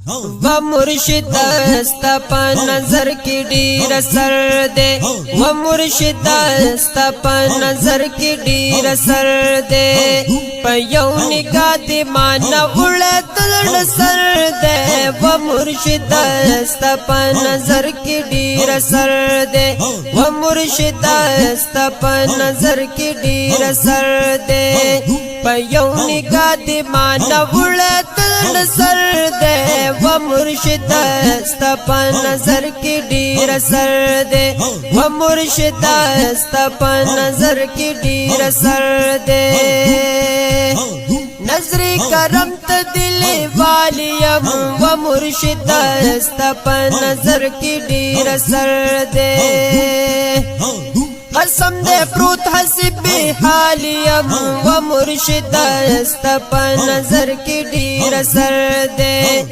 و مرشد است په نظر کې ډیر سر دے و مرشد است په نظر کې ډیر سر دے په یو نگاه دې معنا وړل سر دے و مرشد است په نظر کې ډیر سر دے و مرشد است په نظر کې ډیر سر دے په یو نگاه دې معنا وړل سر دے و مرشد است په نظر کې ډیر سر دے و مرشد است په نظر کې ډیر سر دے نظر کرم ته دل والیم و مرشد است په نظر کې ډیر سر دے قسم دے پروت حسب حالیم و مرشد است په نظر کې ډیر سر دے